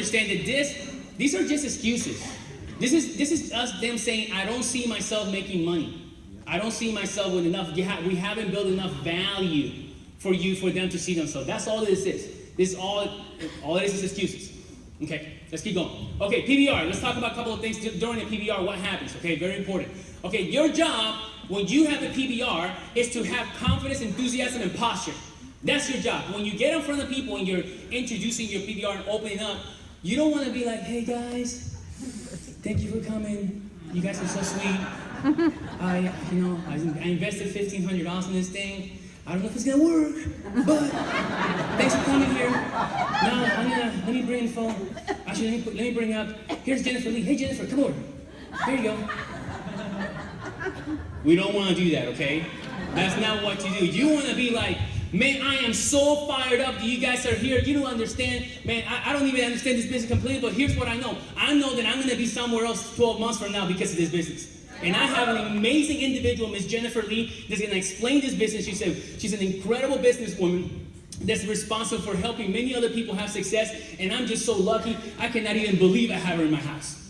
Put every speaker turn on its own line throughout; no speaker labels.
understand that these are just excuses. This is us them saying, I don't see myself making money. I don't see myself with enough. We haven't built enough value for them to see themselves. That's all this is. This is all it is excuses. Okay, let's keep going. Okay, PBR. Let's talk about a couple of things during the PBR. What happens? Okay, very important. Okay, your job when you have the PBR is to have confidence, enthusiasm, and posture. That's your job. When you get in front of people and you're introducing your PBR and opening up, you don't want to be like, hey guys, thank you for coming. You guys are so sweet. I invested $1,500 in this thing. I don't know if it's gonna work, but thanks for coming here. Now let me bring in the phone. Actually, let me bring up. Here's Jennifer Lee. Hey Jennifer, come over. Here you go. We don't want to do that, okay? That's not what you do. You want to be like, man, I am so fired up that you guys are here. You don't understand. Man, I don't even understand this business completely, but here's what I know. I know that I'm going to be somewhere else 12 months from now because of this business. And I have an amazing individual, Miss Jennifer Lee, that's going to explain this business. She's an incredible businesswoman that's responsible for helping many other people have success. And I'm just so lucky, I cannot even believe I have her in my house.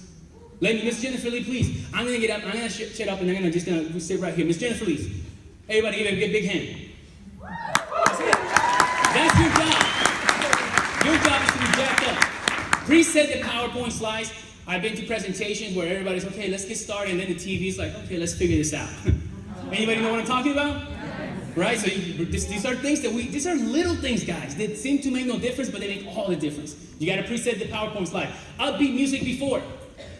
Miss Jennifer Lee, please. I'm going to get up, I'm going to shut up, and I'm just going to sit right here. Miss Jennifer Lee. Everybody give her a big hand. That's it. That's your job. Your job is to be jacked up. Preset the PowerPoint slides. I've been to presentations where everybody's, okay, let's get started, and then the TV's like, okay, let's figure this out. Anybody know what I'm talking about? Right? So these are things these are little things, guys, that seem to make no difference, but they make all the difference. You got to preset the PowerPoint slide. Upbeat music before.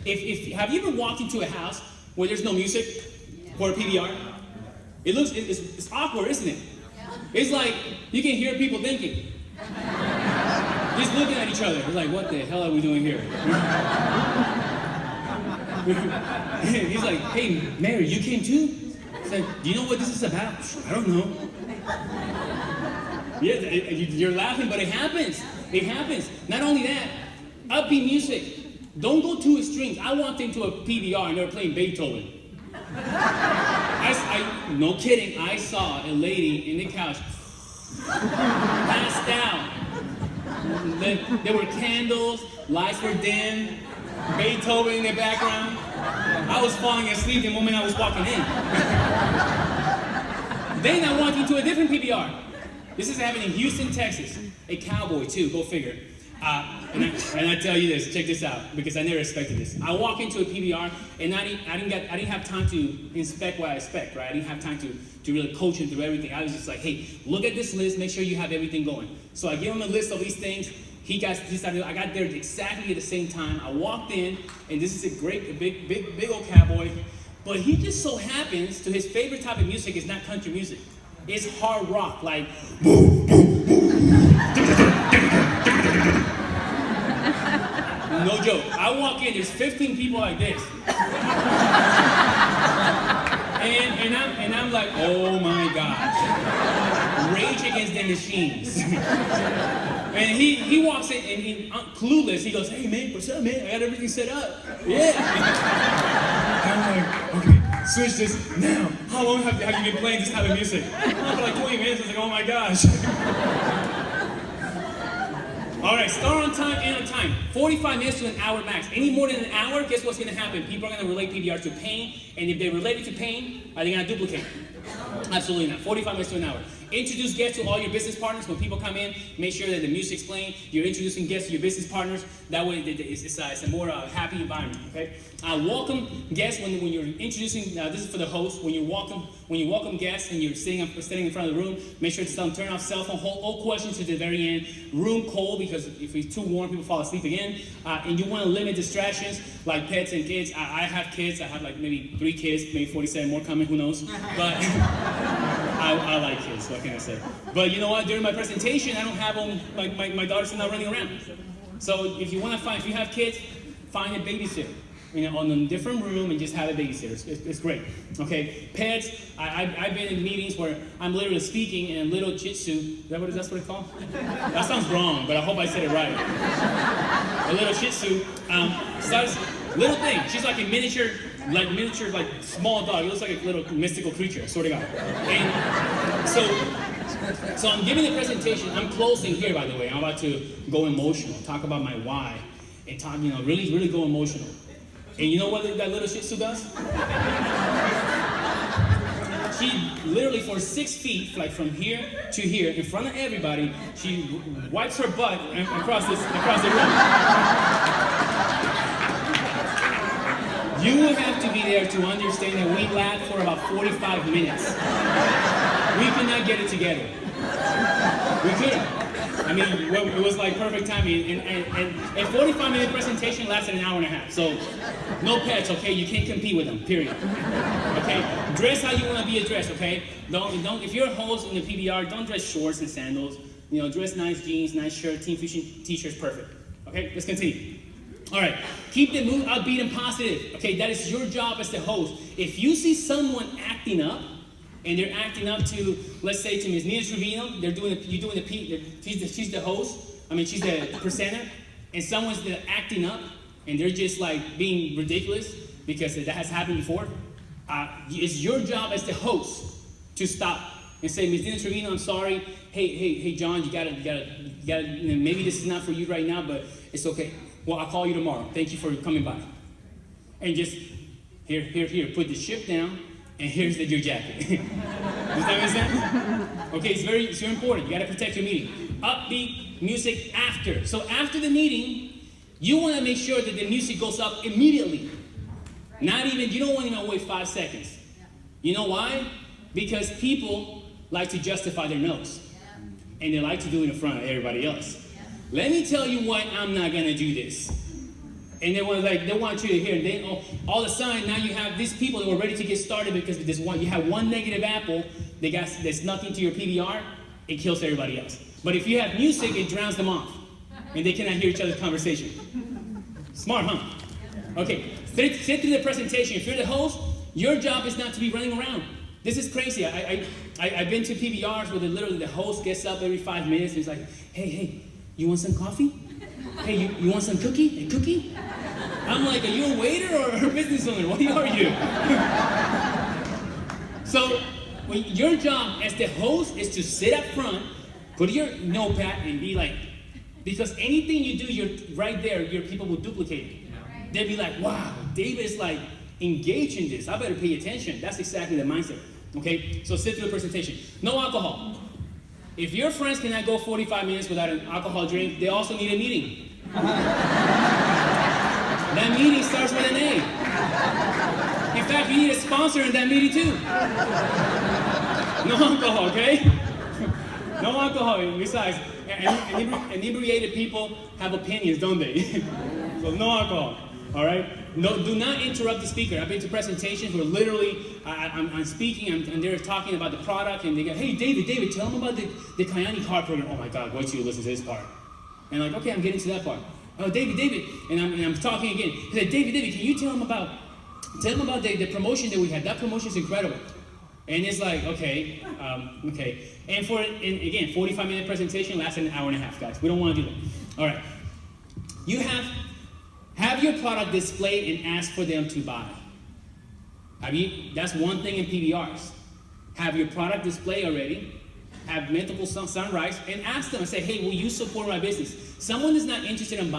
Have you ever walked into a house where there's no music for a PBR? It's awkward, isn't it? It's like you can hear people thinking. Just looking at each other. It's like, what the hell are we doing here? He's like, hey, Mary, you came too? It's like, do you know what this is about? I don't know. Yeah, you're laughing, but it happens. It happens. Not only that, upbeat music. Don't go to extremes. I walked into a PBR and they were playing Beethoven. No kidding, I saw a lady in the couch passed out. There were candles, lights were dim, Beethoven in the background. I was falling asleep the moment I was walking in. Then I walked into a different PBR. This is happening in Houston, Texas. A cowboy too, go figure. And I tell you this, check this out, because I never expected this. I walk into a PBR, and I didn't have time to inspect what I expect, right? I didn't have time to really coach him through everything. I was just like, hey, look at this list, make sure you have everything going. So I give him a list of these things. I got there exactly at the same time. I walked in, and this is a big old cowboy, but he just so happens to his favorite type of music is not country music. It's hard rock, like boom, boom, boom. No joke. I walk in, there's 15 people like this. And I'm like, oh my gosh. Rage Against the Machines. And he walks in and clueless, he goes, hey man, what's up man? I got everything set up. Yeah. I'm like, okay, switch this now. How long have you been playing this type of music? For like 20 minutes. I was like, oh my gosh. All right, start on time, end on time. 45 minutes to an hour max. Any more than an hour, guess what's going to happen? People are going to relate PBR to pain, and if they relate it to pain, are they going to duplicate? Absolutely not. 45 minutes to an hour. Introduce guests to all your business partners. When people come in, make sure that the music's playing. You're introducing guests to your business partners. That way, it's a more happy environment. Okay. Welcome guests when you're introducing. This is for the host. When you welcome guests and you're sitting in front of the room, make sure to tell them turn off cell phone. Hold all questions to the very end. Room cold because if it's too warm, people fall asleep again. And you want to limit distractions like pets and kids. I have kids. I have like maybe 3 kids, maybe 47 more coming. Who knows? But I like kids. What can I say? But you know what? During my presentation, I don't have them. My daughters are not running around. So if you have kids, find a babysitter. On a different room and just have a babysitter. It's great. Okay, pets. I've been in meetings where I'm literally speaking in a little Shih Tzu. That's what it's called? That sounds wrong, but I hope I said it right. A little Shih Tzu. Little thing. She's like a miniature, small dog. It looks like a little mystical creature. I swear to God. And so I'm giving the presentation. I'm closing here, by the way. I'm about to go emotional. Talk about my why. and talk, really, really go emotional. And you know what that little Shih Tzu does? She literally, for 6 feet, like from here to here, in front of everybody, she wipes her butt across the room. You will have to be there to understand that we laughed for about 45 minutes. We could not get it together. We couldn't. I mean, it was like perfect timing. And a 45-minute presentation lasted an hour and a half. So, no pets, okay? You can't compete with them, period. Okay? Dress how you want to be addressed, okay? Don't. If you're a host in the PBR, don't dress shorts and sandals. Dress nice jeans, nice shirt, Team Fusion t-shirts, perfect. Okay? Let's continue. All right. Keep the mood upbeat and positive. Okay? That is your job as the host. If you see someone acting up, and they're acting up to, let's say, to Ms. Nieves PBR, she's the host, she's the presenter, and someone's acting up, and they're just like being ridiculous, because that has happened before. It's your job as the host to stop and say, Ms. Nieves PBR, I'm sorry. Hey, John, you gotta, maybe this is not for you right now, but it's okay. Well, I'll call you tomorrow. Thank you for coming by. And just, here, put the ship down, and here's your jacket. Does that make sense? Okay, it's very important. You gotta protect your meeting. Upbeat music after. So after the meeting, you wanna make sure that the music goes up immediately. You don't wanna even wait 5 seconds. You know why? Because people like to justify their notes. And they like to do it in front of everybody else. Let me tell you why I'm not gonna do this. And they want you to hear. And then all of a sudden, now you have these people that were ready to get started because of this one. You have one negative apple that's nothing to your PBR. It kills everybody else. But if you have music, it drowns them off, and they cannot hear each other's conversation. Smart, huh? Okay, sit through the presentation. If you're the host, your job is not to be running around. This is crazy. I've been to PBRs where literally the host gets up every 5 minutes and he's like, hey, you want some coffee? Hey, you want some cookie? A cookie? I'm like, are you a waiter or a business owner? What are you? So, your job as the host is to sit up front, put your notepad, and be like, because anything you do, you're right there, your people will duplicate it. They'll be like, wow, David is like engaged in this. I better pay attention. That's exactly the mindset. Okay? So sit through the presentation. No alcohol. If your friends cannot go 45 minutes without an alcohol drink, they also need a meeting. That meeting starts with an A. In fact, you need a sponsor in that meeting too. No alcohol, okay? No alcohol. Besides, inebriated people have opinions, don't they? So no alcohol, all right? No, do not interrupt the speaker. I've been to presentations where literally I'm speaking and they're talking about the product and they go, hey, David, tell them about the Kayani card program. Oh my God, wait till you listen to this part. And like, okay, I'm getting to that part. Oh, David, and I'm talking again. He said, David, can you tell them about the promotion that we had? That promotion is incredible. And it's like, okay. And again, 45-minute presentation lasted an hour and a half, guys. We don't want to do that. All right. You have your product displayed and ask for them to buy. That's one thing in PBRs. Have your product displayed already. Have multiple sunrise and ask them and say, hey, will you support my business? Someone is not interested in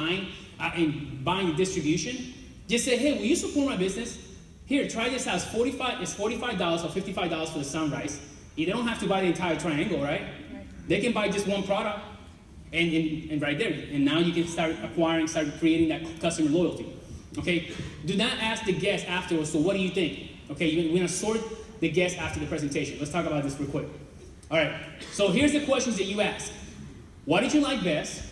buying distribution. Just say, hey, will you support my business? Here, try this out. It's $45 or $55 for the sunrise. You don't have to buy the entire triangle, right? They can buy just one product and right there. And now you can start creating that customer loyalty. Okay? Do not ask the guests afterwards, so what do you think? Okay, we're going to sort the guests after the presentation. Let's talk about this real quick. All right, so here's the questions that you ask. What did you like best?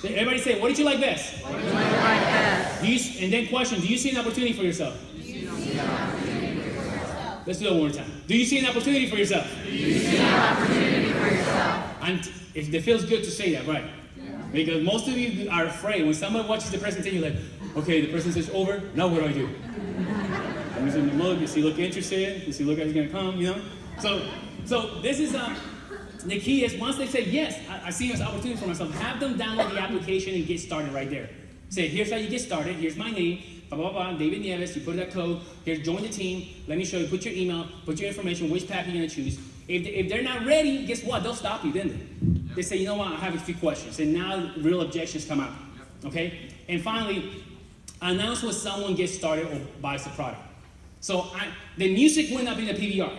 Everybody say, what did you like best? What did you like best? And then question, do you see an opportunity for yourself? Do you see an opportunity for yourself? Let's do it one more time. Do you see an opportunity for yourself? Do you see an opportunity for yourself? And if it feels good to say that, right? Yeah. Because most of you are afraid. When someone watches the presentation, you're like, okay, the presentation's over, now what do I do? I'm just going to look, does he look interested? Does he look like he's going to come, you know? So this is, the key is once they say, yes, I see this opportunity for myself, have them download the application and get started right there. Say, here's how you get started, here's my name, blah, blah, blah, David Nieves, you put that code, here, join the team, let me show you, put your email, put your information, which path you're gonna choose. If they're not ready, guess what, they'll stop you, then they say, you know what, I have a few questions, and now real objections come out, okay? And finally, announce when someone gets started or buys the product. So the music went up in the PBR.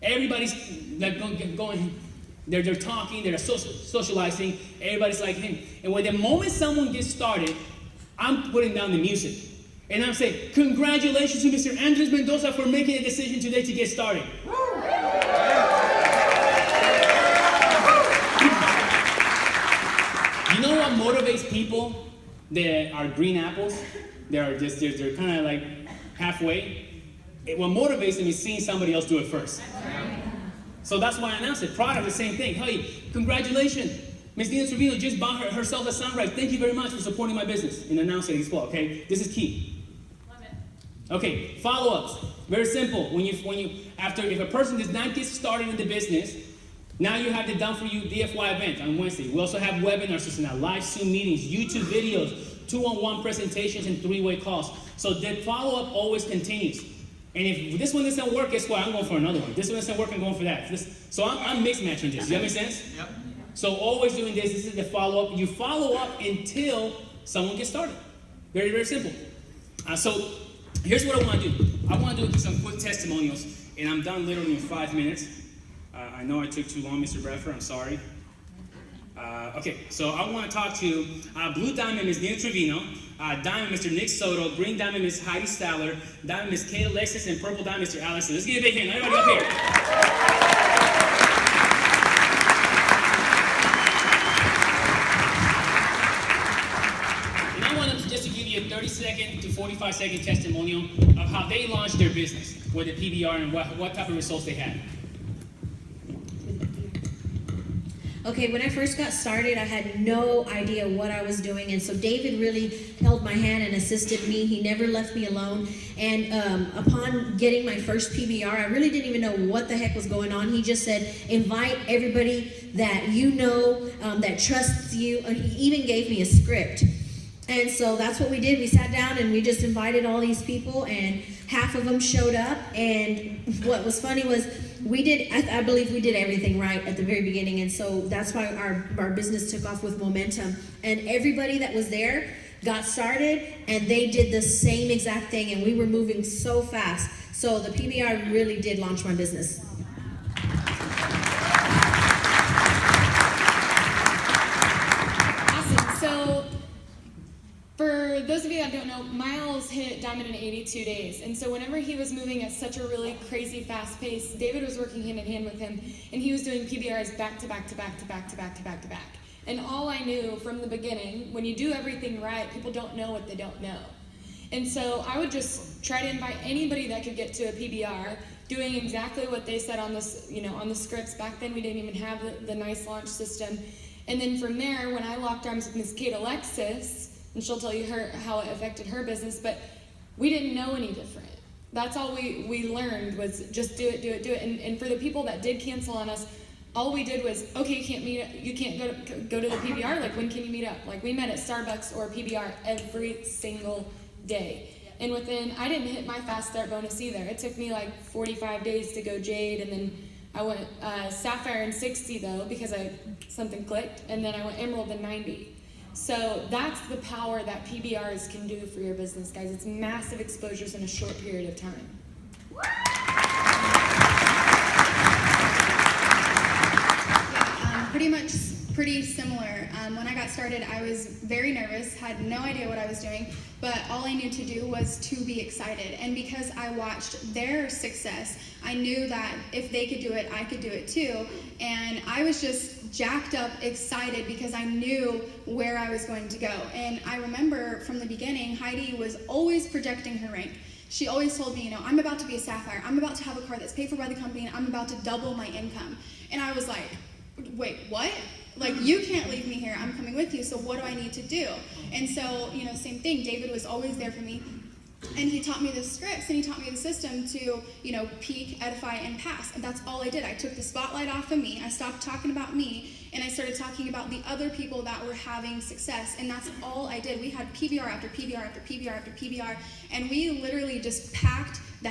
Everybody's like going, they're talking, they're socializing. Everybody's like him. And when the moment someone gets started, I'm putting down the music. And I'm saying, congratulations to Mr. Andres Mendoza for making a decision today to get started. You know what motivates people that are green apples? They're kind of like halfway. What motivates them is seeing somebody else do it first. So that's why I announced it. Product, the same thing. Hey, congratulations. Ms. Nieves PBR just bought herself a sunrise. Thank you very much for supporting my business. And announce it as well, okay? This is key.
Love it.
Okay, follow-ups. Very simple. If a person does not get started in the business, now you have the Done For You DFY event on Wednesday. We also have webinar system now, live Zoom meetings, YouTube videos, 2-on-1 presentations, and 3-way calls. So the follow-up always continues. And if this one doesn't work, guess what? I'm going for another one. This one doesn't work, I'm going for that. So I'm mixed matching this. Does that make sense?
Yep.
So always doing this. This is the follow-up. You follow up until someone gets started. Very, very simple. So here's what I want to do. I want to do some quick testimonials, and I'm done literally in 5 minutes. I know I took too long, Mr. Bradford. I'm sorry. Okay, so I want to talk to Blue Diamond, Ms. Nina Trevino, Diamond, Mr. Nick Soto, Green Diamond, Ms. Heidi Staller, Diamond, Ms. Kate Alexis, and Purple Diamond, Mr. Alex. Let's give a big hand. Everybody up here. A 30-second to 45-second testimonial of how they launched their business with the PBR and what type of results they had.
Okay, when I first got started, I had no idea what I was doing, and so David really held my hand and assisted me. He never left me alone, and upon getting my first PBR, I really didn't even know what the heck was going on. He just said, invite everybody that you know, that trusts you, and he even gave me a script. And so that's what we did. We sat down and we just invited all these people, and half of them showed up. And what was funny was I believe we did everything right at the very beginning. And so that's why our business took off with momentum. And everybody that was there got started, and they did the same exact thing. And we were moving so fast. So the PBR really did launch my business.
Awesome. So for those of you that don't know, Miles hit Diamond in 82 days. And so whenever he was moving at such a really crazy fast pace, David was working hand in hand with him, and he was doing PBRs back to back to back to back to back to back to back. And all I knew from the beginning, when you do everything right, people don't know what they don't know. And so I would just try to invite anybody that could get to a PBR, doing exactly what they said on this, on the scripts. Back then we didn't even have the nice launch system. And then from there, when I locked arms with Ms. Kate Alexis, and she'll tell you how it affected her business, but we didn't know any different. That's all we learned was just do it, do it, do it. And for the people that did cancel on us, all we did was, okay, you can't go to the PBR, like when can you meet up? Like we met at Starbucks or PBR every single day. And I didn't hit my fast start bonus either. It took me like 45 days to go Jade, and then I went Sapphire in 60 though, because something clicked, and then I went Emerald in 90. So that's the power that PBRs can do for your business, guys. It's massive exposures in a short period of time.
Yeah, pretty similar. When I got started, I was very nervous, had no idea what I was doing, but all I knew to do was to be excited. And because I watched their success, I knew that if they could do it, I could do it too. And I was just jacked up, excited, because I knew where I was going to go. And I remember from the beginning, Heidi was always projecting her rank. She always told me, I'm about to be a Sapphire. I'm about to have a car that's paid for by the company, and I'm about to double my income. And I was like, wait, what? Like, you can't leave me here. I'm coming with you, so what do I need to do? And so, same thing. David was always there for me. And he taught me the scripts, and he taught me the system to, peak, edify, and pass. And that's all I did. I took the spotlight off of me. I stopped talking about me, and I started talking about the other people that were having success. And that's all I did. We had PBR after PBR after PBR after PBR, and we literally just packed